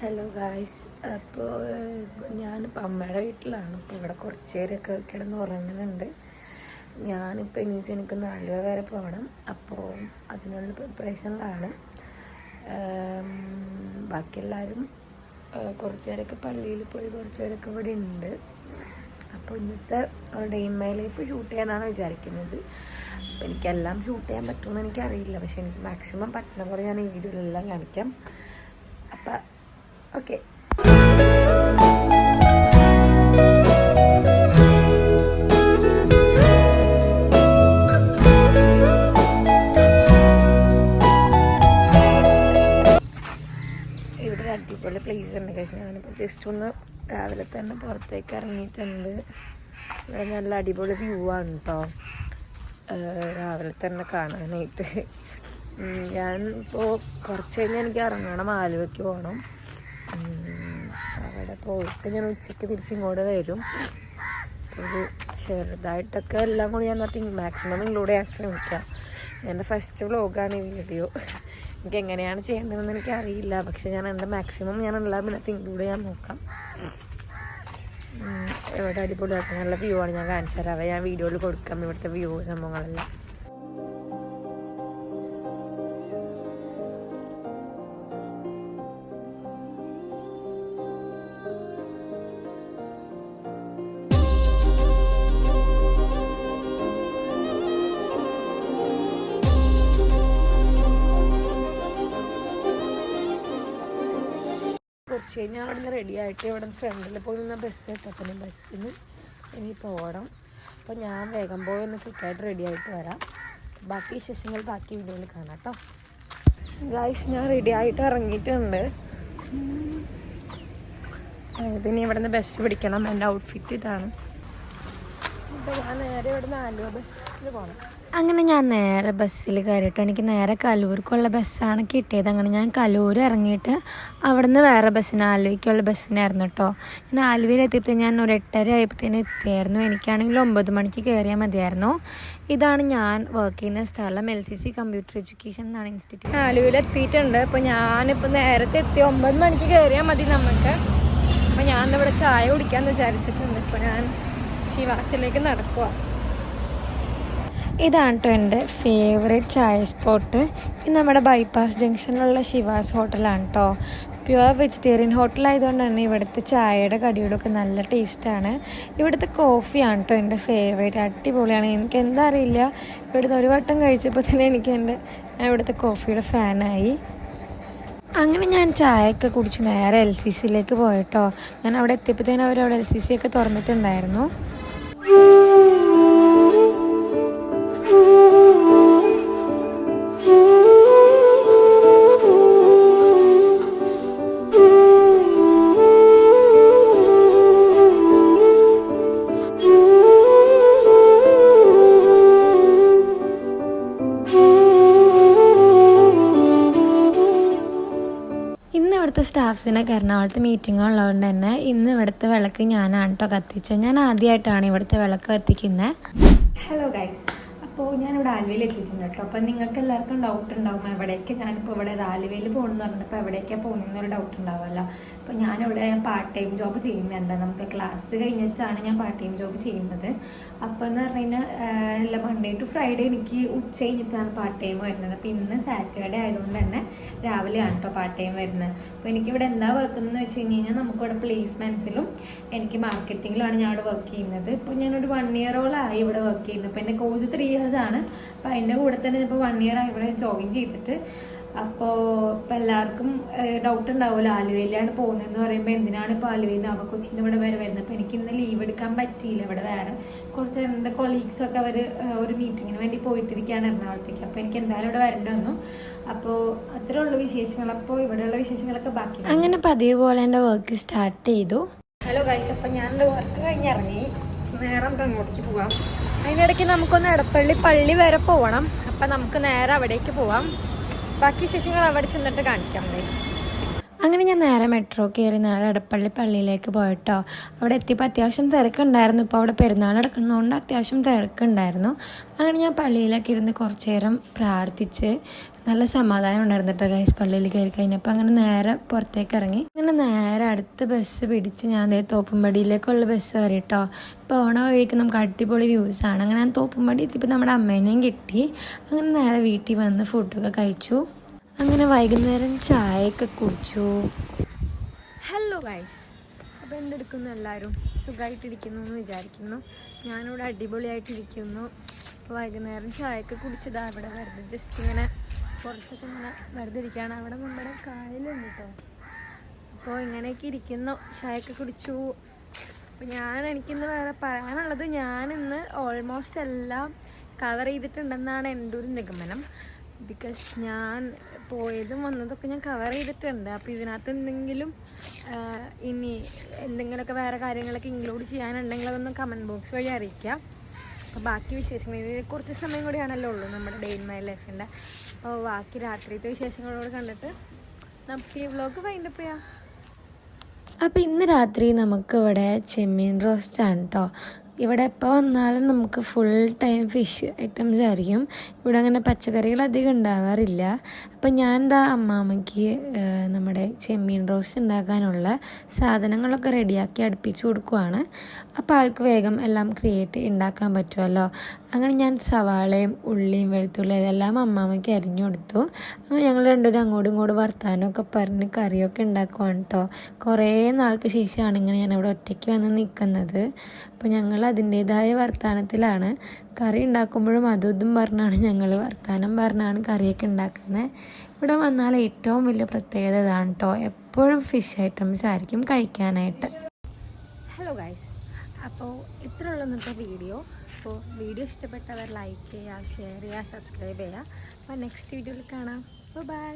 Hello guys. അപ്പോൾ ഞാനിപ്പോൾ അമ്മയുടെ വീട്ടിലാണ്. ഇപ്പോൾ ഇവിടെ കുറച്ച് നേരമൊക്കെ കിടന്ന് ഉറങ്ങുന്നുണ്ട്. ഞാനിപ്പോൾ എനിക്ക് 4 രൂപ വരെ പോകണം. അപ്പോൾ അതിനുള്ള പ്രിപ്പറേഷനിലാണ്. ബാക്കി എല്ലാവരും കുറച്ച് നേരമൊക്കെ പള്ളിയിൽ പോയി, കുറച്ച് നേരമൊക്കെ ഇവിടെ ഉണ്ട്. അപ്പോൾ ഇന്നത്തെ day in my life shoot ചെയ്യാനാണ് വിചാരിക്കുന്നത്. അപ്പോൾ എനിക്കെല്ലാം ഷൂട്ട് ചെയ്യാൻ പറ്റുമെന്ന് എനിക്കറിയില്ല, പക്ഷേ എനിക്ക് മാക്സിമം പറ്റുന്ന പോലെ ഞാൻ ഈ വീഡിയോയിലെല്ലാം കാണിക്കാം. അപ്പം ഓക്കെ. ഇവിടെ അടിപൊളി പ്ലേസ് ഉണ്ട്. പക്ഷേ ഞാനിപ്പോൾ ജസ്റ്റ് ഒന്ന് രാവിലെ തന്നെ പുറത്തേക്ക് ഇറങ്ങിയിട്ടുണ്ട്. ഇവിടെ നല്ല അടിപൊളി വ്യൂ ആണ് കേട്ടോ, രാവിലെ തന്നെ കാണാനായിട്ട്. ഞാൻ ഇപ്പോൾ കുറച്ച് കഴിഞ്ഞാൽ എനിക്ക് ഇറങ്ങണം, ആലുവയ്ക്ക് പോകണം. അവിടെ പോയിട്ട് ഞാൻ ഉച്ചയ്ക്ക് തിരിച്ചിങ്ങോട്ട് വരും. ഒരു ചെറുതായിട്ടൊക്കെ എല്ലാം കൂടി ഞാൻ മാക്സിമം ഇൻക്ലൂഡ് ചെയ്യാൻ ശ്രമിക്കാം. എൻ്റെ ഫസ്റ്റ് വ്ലോഗാണ് ഈ വീഡിയോ. എനിക്ക് എങ്ങനെയാണ് ചെയ്യേണ്ടതെന്ന് എനിക്കറിയില്ല, പക്ഷെ ഞാൻ എൻ്റെ മാക്സിമം ഞാൻ എല്ലാം ഇതിനകത്ത് ഇൻക്ലൂഡ് ചെയ്യാൻ നോക്കാം. ഇവിടെ അടിപൊളിയായിട്ട് നല്ല വ്യൂ ആണ്, ഞാൻ കാണിച്ചു തരാം. ഞാൻ വീഡിയോയിൽ കൊടുക്കാം ഇവിടുത്തെ വ്യൂ സംഭവങ്ങളെല്ലാം. കുറച്ച് കഴിഞ്ഞാൽ അവിടെ നിന്ന് റെഡി ആയിട്ട് ഇവിടെ ഫ്രണ്ടിൽ പോയി നിന്ന ബസ് കിട്ടപ്പം ബസ്സിന് ഇനി പോകണം. അപ്പോൾ ഞാൻ വേഗം പോയി ഒന്ന് ക്വിക്കായിട്ട് റെഡി ആയിട്ട് വരാം. ബാക്കി വിശേഷങ്ങൾ ബാക്കി വീഡിയോയിൽ കാണാം കേട്ടോ. ഗായ്സ്, ഞാൻ റെഡി ആയിട്ട് ഇറങ്ങിയിട്ടുണ്ട്. പിന്നെ ഇവിടെ നിന്ന് ബസ് പിടിക്കണം. എൻ്റെ ഔട്ട്ഫിറ്റ് ഇതാണ്. അപ്പോൾ ഞാൻ നേരെ ഇവിടെ നിന്ന് ആലുവ ബസ്സിൽ പോകണം. അങ്ങനെ ഞാൻ നേരെ ബസ്സിൽ കയറിയിട്ട് എനിക്ക് നേരെ കലൂർക്കുള്ള ബസ്സാണ് കിട്ടിയത്. അങ്ങനെ ഞാൻ കലൂർ ഇറങ്ങിയിട്ട് അവിടെ നിന്ന് വേറെ ബസ്സിന് ആലുവയ്ക്കുള്ള ബസ്സിനായിരുന്നു കേട്ടോ. ഞാൻ ആലുവയിൽ എത്തിയപ്പോൾ ഞാൻ ഒരു 8:30 ആയപ്പോഴത്തേന് എത്തിയായിരുന്നു. എനിക്കാണെങ്കിൽ 9 മണിക്ക് കയറിയാൽ മതിയായിരുന്നു. ഇതാണ് ഞാൻ വർക്ക് ചെയ്യുന്ന സ്ഥലം, LCC കമ്പ്യൂട്ടർ എഡ്യൂക്കേഷൻ എന്നാണ് ഇൻസ്റ്റിറ്റ്യൂട്ട്. ആലുവയിൽ എത്തിയിട്ടുണ്ട്. അപ്പോൾ ഞാനിപ്പോൾ നേരത്തെ എത്തി, 9 മണിക്ക് കയറിയാൽ മതി നമുക്ക്. അപ്പോൾ ഞാൻ ഇവിടെ ചായ കുടിക്കാമെന്ന് വിചാരിച്ചിട്ടുണ്ട്. ഇപ്പോൾ ഞാൻ ശിവാസിലേക്ക് നടക്കുക. ഇതാണ് കേട്ടോ എൻ്റെ ഫേവറേറ്റ് ചായ സ്പോട്ട്. ഇത് നമ്മുടെ ബൈപ്പാസ് ജംഗ്ഷനിലുള്ള ശിവാസ് ഹോട്ടലാണ് കേട്ടോ. പ്യുവർ വെജിറ്റേറിയൻ ഹോട്ടലായതുകൊണ്ട് തന്നെ ഇവിടുത്തെ ചായയുടെ കടികളൊക്കെ നല്ല ടേസ്റ്റാണ്. ഇവിടുത്തെ കോഫിയാണ് കേട്ടോ എൻ്റെ ഫേവറേറ്റ്, അടിപൊളിയാണ്. എനിക്ക് എന്താ അറിയില്ല, ഇവിടുന്ന് ഒരു വട്ടം കഴിച്ചപ്പോൾ തന്നെ ഞാൻ ഇവിടുത്തെ കോഫിയുടെ ഫാനായി. അങ്ങനെ ഞാൻ ചായയൊക്കെ കുടിച്ച് നേരെ LCCയിലേക്ക് പോയിട്ടോ. ഞാൻ അവിടെ എത്തിയപ്പോഴത്തേനും അവരവിടെ LCC ഒക്കെ തുറന്നിട്ടുണ്ടായിരുന്നു. ഇവിടുത്തെ സ്റ്റാഫ്സിനൊക്കെ എറണാകുളത്ത് മീറ്റിംഗ് ഉള്ളതുകൊണ്ട് തന്നെ ഇന്ന് ഇവിടുത്തെ വിളക്ക് ഞാനാണ് കേട്ടോ കത്തിച്ചത്. ഞാൻ ആദ്യമായിട്ടാണ് ഇവിടുത്തെ വിളക്ക് കത്തിക്കുന്നത്. ഹലോ ഗൈസ്, അപ്പോൾ ഞാനിവിടെ ആലുവയിൽ എത്തിയിട്ടുണ്ട് കേട്ടോ. അപ്പോൾ നിങ്ങൾക്ക് എല്ലാവർക്കും ഡൗട്ട് ഉണ്ടാവും എവിടേക്ക് ഞാനിപ്പോൾ ഇവിടെ ആലുവയിൽ പോകണമെന്ന് പറഞ്ഞപ്പോൾ എവിടേക്കാണ് പോകുന്നതെന്നൊരു ഡൗട്ട് ഉണ്ടാവുമല്ലോ. അപ്പോൾ ഞാനിവിടെ പാർട്ട് ടൈം ജോബ് ചെയ്യുന്നുണ്ട്. നമുക്ക് ക്ലാസ് കഴിഞ്ഞിട്ടാണ് ഞാൻ പാർട്ട് ടൈം ജോബ് ചെയ്യുന്നത്. അപ്പോൾ എന്ന് പറഞ്ഞു കഴിഞ്ഞാൽ എല്ലാ മൺഡേ ടു ഫ്രൈഡേ എനിക്ക് ഉച്ച കഴിഞ്ഞിട്ടാണ് പാർട്ട് ടൈം വരുന്നത്. അപ്പോൾ ഇന്ന് സാറ്റർഡേ ആയതുകൊണ്ട് തന്നെ രാവിലെയാണ് കേട്ടോ പാർട്ട് ടൈം വരുന്നത്. അപ്പോൾ എനിക്കിവിടെ എന്താ വർക്ക് എന്ന് വെച്ച് കഴിഞ്ഞാൽ നമുക്കിവിടെ പ്ലേസ്മെൻറ്റ്സിലും എനിക്ക് മാർക്കറ്റിങ്ങിലുമാണ് ഞാൻ ഇവിടെ വർക്ക് ചെയ്യുന്നത്. ഇപ്പോൾ ഞാനൊരു 1 ഇയറോളായി ഇവിടെ വർക്ക് ചെയ്യുന്നത്. അപ്പോൾ എൻ്റെ കോഴ്സ് 3 years ആണ്. അപ്പോൾ അതിൻ്റെ കൂടെ തന്നെ ഇപ്പോൾ 1 year ആയി ഇവിടെ ജോയിൻ ചെയ്തിട്ട്. അപ്പോൾ ഇപ്പം എല്ലാവർക്കും ഡൗട്ട് ഉണ്ടാവുമല്ലോ ആലുവയിലാണ് പോകുന്നതെന്ന് പറയുമ്പോൾ എന്തിനാണ് ഇപ്പോൾ ആലുവയിൽ നിന്ന് അവിടെ കൊച്ചിൻ്റെ ഇവിടെ വരെ വരുന്നത്. അപ്പോൾ എനിക്ക് ഇന്ന് ലീവ് എടുക്കാൻ പറ്റിയില്ല. ഇവിടെ വേറെ കുറച്ച് എൻ്റെ കൊളീഗ്സൊക്കെ അവർ ഒരു മീറ്റിങ്ങിന് വേണ്ടി പോയിട്ടിരിക്കുകയാണ് എറണാകുളത്തേക്ക്. അപ്പോൾ എനിക്ക് എന്തായാലും ഇവിടെ വരേണ്ടി വന്നു. അപ്പോൾ അത്രേ ഉള്ളൂ വിശേഷങ്ങൾ. അപ്പോൾ ഇവിടെയുള്ള വിശേഷങ്ങളൊക്കെ ബാക്കി. അങ്ങനെ പതിവ് പോലെ എൻ്റെ വർക്ക് സ്റ്റാർട്ട് ചെയ്തു. ഹലോ ഗൈസ്, അപ്പം ഞാൻ എൻ്റെ വർക്ക് കഴിഞ്ഞിറങ്ങി. നേരെ നമുക്ക് അങ്ങോട്ടേക്ക് പോകാം. അതിനിടയ്ക്ക് നമുക്കൊന്ന് എടപ്പള്ളി പള്ളി വരെ പോകണം. അപ്പം നമുക്ക് നേരെ അവിടേക്ക് പോവാം. ബാക്കി വിശേഷങ്ങൾ അവിടെ ചെന്നിട്ട് കാണിക്കാം ഗൈസ്. അങ്ങനെ ഞാൻ നേരെ മെട്രോ കയറി നേരെ എടപ്പള്ളി പള്ളിയിലേക്ക് പോയിട്ടോ. അവിടെ എത്തിയപ്പോൾ അത്യാവശ്യം തിരക്കുണ്ടായിരുന്നു. ഇപ്പോൾ അവിടെ പെരുന്നാൾ നടക്കുന്നതുകൊണ്ട് അത്യാവശ്യം തിരക്കുണ്ടായിരുന്നു. അങ്ങനെ ഞാൻ പള്ളിയിലേക്ക് ഇരുന്ന് കുറച്ച് നേരം പ്രാർത്ഥിച്ച് നല്ല സമാധാനം ഉണ്ടായിരുന്നു കേട്ടോ ഗൈസ്. പള്ളിയിൽ കയറി കഴിഞ്ഞപ്പോൾ അങ്ങനെ നേരെ പുറത്തേക്ക് ഇറങ്ങി. അങ്ങനെ നേരെ അടുത്ത ബസ് പിടിച്ച് ഞാൻ അതേ തോപ്പുംപടിയിലേക്കുള്ള ബസ് കയറി കേട്ടോ. പോണ വഴിക്ക് നമുക്ക് അടിപൊളി വ്യൂസാണ്. അങ്ങനെ ഞാൻ തോപ്പുംപടി എത്തിയപ്പോൾ നമ്മുടെ അമ്മേനെയും കിട്ടി. അങ്ങനെ നേരെ വീട്ടിൽ വന്ന് ഫുഡൊക്കെ കഴിച്ചു. അങ്ങനെ വൈകുന്നേരം ചായയൊക്കെ കുടിച്ചു. ഹലോ ഗൈസ്, അപ്പോൾ എന്തെടുക്കുന്നു? എല്ലാവരും സുഖമായിട്ടിരിക്കുന്നു എന്ന് വിചാരിക്കുന്നു. ഞാനിവിടെ അടിപൊളിയായിട്ടിരിക്കുന്നു. അപ്പോൾ വൈകുന്നേരം ചായയൊക്കെ കുടിച്ചതാണ്. ഇവിടെ വെറുതെ ജസ്റ്റ് ഇങ്ങനെ പുറത്തൊക്കെ ഇങ്ങനെ വെറുതെ ഇരിക്കുകയാണ്. അവിടെ നമ്മുടെ കായലുണ്ട് കേട്ടോ. അപ്പോൾ ഇങ്ങനെയൊക്കെ ഇരിക്കുന്നു, ചായയൊക്കെ കുടിച്ചു. അപ്പോൾ എനിക്കിന്ന് വേറെ പറയാനുള്ളത്, ഞാനിന്ന് ഓൾമോസ്റ്റ് എല്ലാം കവർ ചെയ്തിട്ടുണ്ടെന്നാണ് എൻ്റെ ഒരു നിഗമനം. ബിക്കോസ് ഞാൻ പോയതും വന്നതൊക്കെ ഞാൻ കവർ ചെയ്തിട്ടുണ്ട്. അപ്പോൾ ഇതിനകത്ത് ഇനി എന്തെങ്കിലുമൊക്കെ വേറെ കാര്യങ്ങളൊക്കെ ഇൻക്ലൂഡ് ചെയ്യാനുണ്ടെങ്കിൽ അതൊന്ന് കമൻറ്റ് ബോക്സ് വഴി അറിയിക്കാം. അപ്പോൾ ബാക്കി വിശേഷങ്ങൾ കുറച്ച് സമയം കൂടിയാണല്ലോ ഉള്ളൂ നമ്മുടെ ഡേ ഇൻ മൈ ലൈഫിൻ്റെ. അപ്പോൾ ബാക്കി രാത്രിയത്തെ വിശേഷങ്ങളോട് കണ്ടിട്ട് നമുക്ക് ഈ വ്ലോഗ് വൈൻഡപ്പ് ചെയ്യാം. അപ്പോൾ ഇന്ന് രാത്രി നമുക്കിവിടെ ചെമ്മീൻ റോസ്റ്റാണ് കേട്ടോ. ഇവിടെ എപ്പോൾ വന്നാലും നമുക്ക് ഫുൾ ടൈം ഫിഷ് ഐറ്റംസ് ആയിരിക്കും. ഇവിടെ അങ്ങനെ പച്ചക്കറികൾ അധികം ഉണ്ടാവാറില്ല. അപ്പം ഞാൻ അമ്മാമ്മയ്ക്ക് നമ്മുടെ ചെമ്മീൻ റോസ്റ്റ് ഉണ്ടാക്കാനുള്ള സാധനങ്ങളൊക്കെ റെഡിയാക്കി അടുപ്പിച്ച് കൊടുക്കുവാണ്. അപ്പോൾ ആൾക്ക് വേഗം എല്ലാം ഉണ്ടാക്കാൻ പറ്റുമല്ലോ. അങ്ങനെ ഞാൻ സവാളയും ഉള്ളിയും വെളുത്തുള്ളിയും ഇതെല്ലാം അമ്മാമ്മയ്ക്ക് അരിഞ്ഞു കൊടുത്തു. അങ്ങനെ ഞങ്ങൾ രണ്ടുപേരും അങ്ങോട്ടും ഇങ്ങോട്ടും വർത്താനമൊക്കെ പറഞ്ഞ് കറിയൊക്കെ ഉണ്ടാക്കുവാണ് കേട്ടോ. കുറേ നാൾക്ക് ശേഷമാണ് ഇങ്ങനെ ഞാനിവിടെ ഒറ്റയ്ക്ക് വന്ന് നിൽക്കുന്നത്. അപ്പോൾ ഞങ്ങൾ അതിൻ്റേതായ വർത്താനത്തിലാണ്. കറി ഉണ്ടാക്കുമ്പോഴും അതും പറഞ്ഞാണ് ഞങ്ങൾ വർത്താനം പറഞ്ഞാണ് കറിയൊക്കെ ഉണ്ടാക്കുന്നത്. ഇവിടെ വന്നാൽ ഏറ്റവും വലിയ പ്രത്യേകത ഇതാണ് കേട്ടോ. എപ്പോഴും ഫിഷ് ഐറ്റംസ് ആയിരിക്കും കഴിക്കാനായിട്ട്. ഹലോ ഗൈസ്, അപ്പോൾ ഇത്രയുള്ള ഇന്നത്തെ വീഡിയോ. അപ്പോൾ വീഡിയോ ഇഷ്ടപ്പെട്ടവർ ലൈക്ക് ചെയ്യുക, ഷെയർ ചെയ്യുക, സബ്സ്ക്രൈബ് ചെയ്യുക. അപ്പോൾ നെക്സ്റ്റ് വീഡിയോയിൽ കാണാം. ബൈ.